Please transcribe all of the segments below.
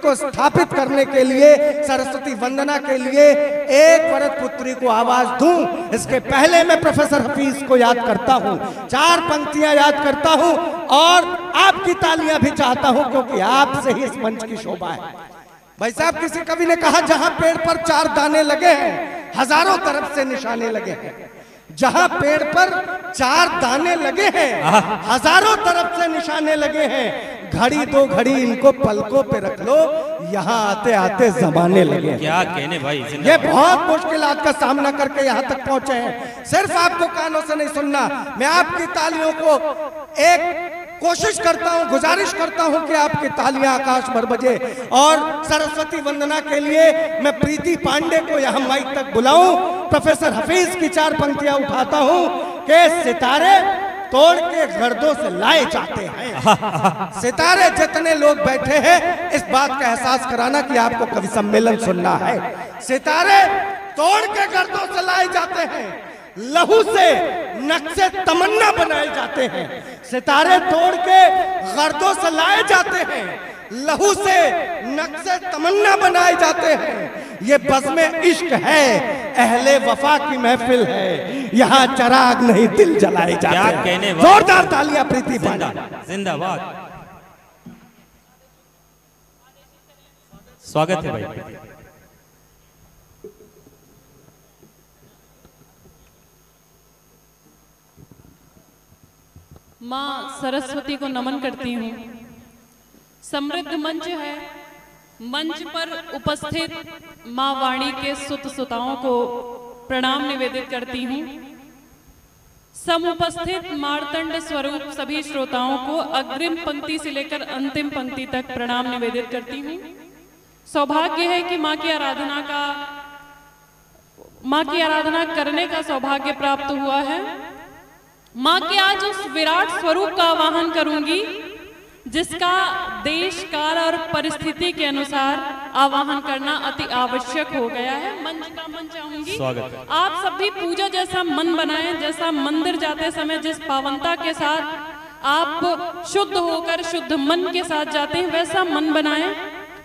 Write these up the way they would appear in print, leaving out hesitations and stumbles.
को स्थापित करने के लिए, सरस्वती वंदना के लिए एक वरद पुत्री को आवाज दूं, इसके पहले मैं प्रोफेसर हफीज को याद करता हूं, 4 पंक्तियां याद करता हूं और आपकी तालियां भी चाहता हूं, क्योंकि आपसे ही इस मंच की शोभा है। भाई साहब, किसी कवि ने कहा, जहां पेड़ पर 4 दाने लगे हैं, हजारों तरफ से निशाने लगे हैं। जहां पेड़ पर 4 दाने लगे हैं, हजारों तरफ से निशाने लगे हैं। घड़ी 2 घड़ी इनको पलकों पे रख लो, यहाँ आते आते जमाने लगे। क्या कहने भाई, ये बहुत मुश्किलात का सामना करके यहाँ तक पहुंचे हैं। सिर्फ आपको कानों से नहीं सुनना, मैं आपकी तालियों को एक कोशिश करता हूं, गुजारिश करता हूं कि आपकी तालियां आकाश भर बजे। और सरस्वती वंदना के लिए मैं प्रीति पांडे को यहां माइक तक बुलाऊं, प्रोफेसर हफीज की 4 पंक्तियां उठाता हूं कि सितारे तोड़ के गर्दों से लाए जाते हैं। सितारे जितने लोग बैठे हैं, इस बात का एहसास कराना कि आपको कवि सम्मेलन सुनना है। सितारे तोड़ के गर्दों से लाए जाते हैं, लहू से नक्शे तमन्ना बनाए जाते हैं। सितारे तोड़ के गर्दों से लाए जाते हैं, लहू से नक्शे तमन्ना बनाए जाते हैं। ये बज़्म इश्क है, अहले वफा की महफिल है, यहाँ चराग नहीं दिल जलाए जाते हैं। कहने जोरदार तालियां प्रीति पांडे, जिंदाबाद। स्वागत है भाई। माँ सरस्वती को नमन करती हूँ। समृद्ध मंच है, मंच पर उपस्थित माँ वाणी के सुत सुताओं को प्रणाम निवेदित करती हूँ। समुपस्थित मार्तंड स्वरूप सभी श्रोताओं को अग्रिम पंक्ति से लेकर अंतिम पंक्ति तक प्रणाम निवेदित करती हूँ। सौभाग्य है कि माँ की आराधना करने का सौभाग्य प्राप्त हुआ है। माँ के आज उस विराट स्वरूप का आवाहन करूंगी जिसका देश काल और परिस्थिति के अनुसार आवाहन करना अति आवश्यक हो गया है। मंच का मन चाहूंगी आप सभी पूजा जैसा मन बनाएं, जैसा मंदिर जाते समय जिस पावनता के साथ आप शुद्ध होकर शुद्ध मन के साथ जाते हैं, वैसा मन बनाएं।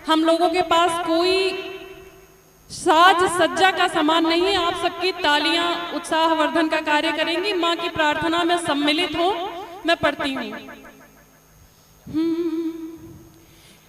हम लोगों के पास कोई साज सज्जा का सामान नहीं है, आप सबकी तालियां उत्साहवर्धन का कार्य करेंगी। माँ की प्रार्थना में सम्मिलित हो। मैं पढ़ती हूँ।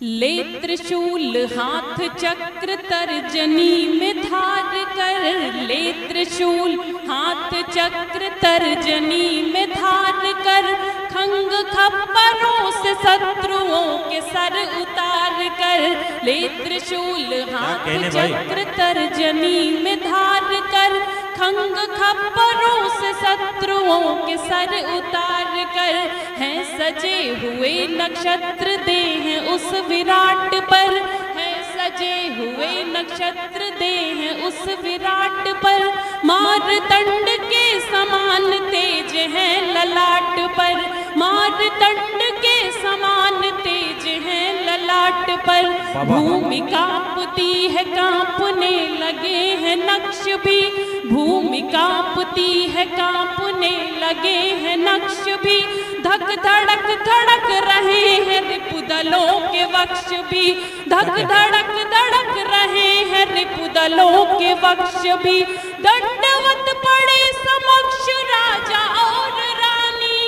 ले त्रिशूल हाथ चक्र तर्जनी में धार कर, ले त्रिशूल हाथ चक्र तर्जनी में धार कर, खंग खप्परों से शत्रुओं के सर उतार कर, ले त्रिशूल हाथ चक्र तर्जनी में धार कर, खंग खप्परों से शत्रुओं के सर उतार कर, हैं सजे हुए नक्षत्र दे हैं उस विराट पर, हैं सजे हुए नक्षत्र दे हैं उस विराट पर, मारतंड के समान तेज है ललाट पर, मारतंड के समान तेज है ललाट पर, भूमि कांपती है कांपने लगे हैं नक्श भी, भूमि कांपती है कांपने लगे हैं नक्श भी, धक धड़क धड़क रहे हैं रिपुदलों के वक्ष भी, धक धड़क धड़क रहे हैं रिपुदलों के वक्ष भी, दंडवत पड़े समक्ष राजा और रानी,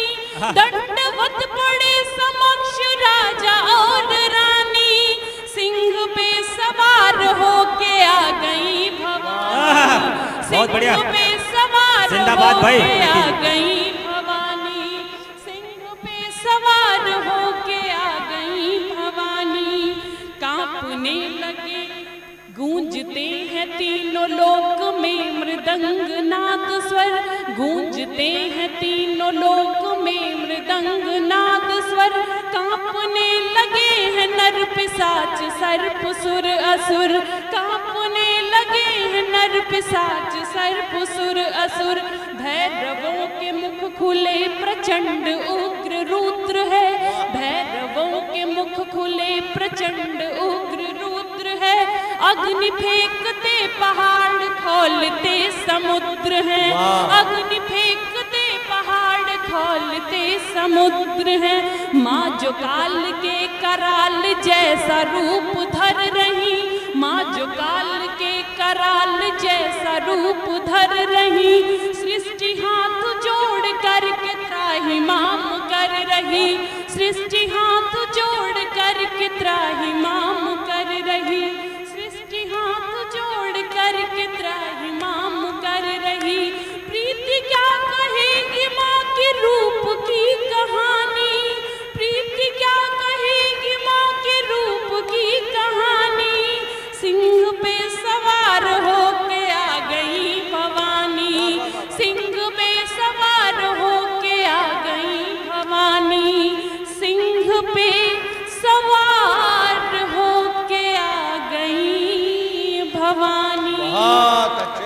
दंडवत पड़े समक्ष राजा और रानी, सिंह पे सवार होके आ गई भवानी, सिंह पे सवार होके आ गई भवानी, सिंह पे सवार होके आ गई भवानी, कांपने लगे गूंजते हैं तीनों लोक में मृदंग नाद स्वर, गूंजते हैं तीनों लोक में मृदंग नाद स्वर, कांपने लगे हैं नर पिशाच सर्प सुर असुर, कांपने लगे हैं नर पिशाच सर्प सुर असुर, भैरवों के मुख खुले प्रचंड उग्र रुद्र है, भैरवों के मुख खुले प्रचंड उग्र रुद्र है, अग्नि फेंकते पहाड़ खोलते समुद्र है, अग्नि फेंकते पहाड़ खोलते बहते समुद्र हैं। माँ जो काल के कराल जैसा रूप धर रही, माँ जो काल के कराल जैसा रूप धर रही, सृष्टि हाथ जोड़ करके त्राहिमाम कर रही, सृष्टि हाथ जोड़ करके त्राहिमाम कर रही, सृष्टि हाथ जोड़ करके त्राहिमाम कर रही। प्रीति क्या कहेगी माँ के रूप की कहानी, प्रीति क्या कहेगी माँ के रूप की कहानी। सिंह पे सवार होके आ गई भवानी, सिंह पे सवार होके आ गई भवानी, सिंह पे सवार होके आ गई भवानी। बहुत अच्छे।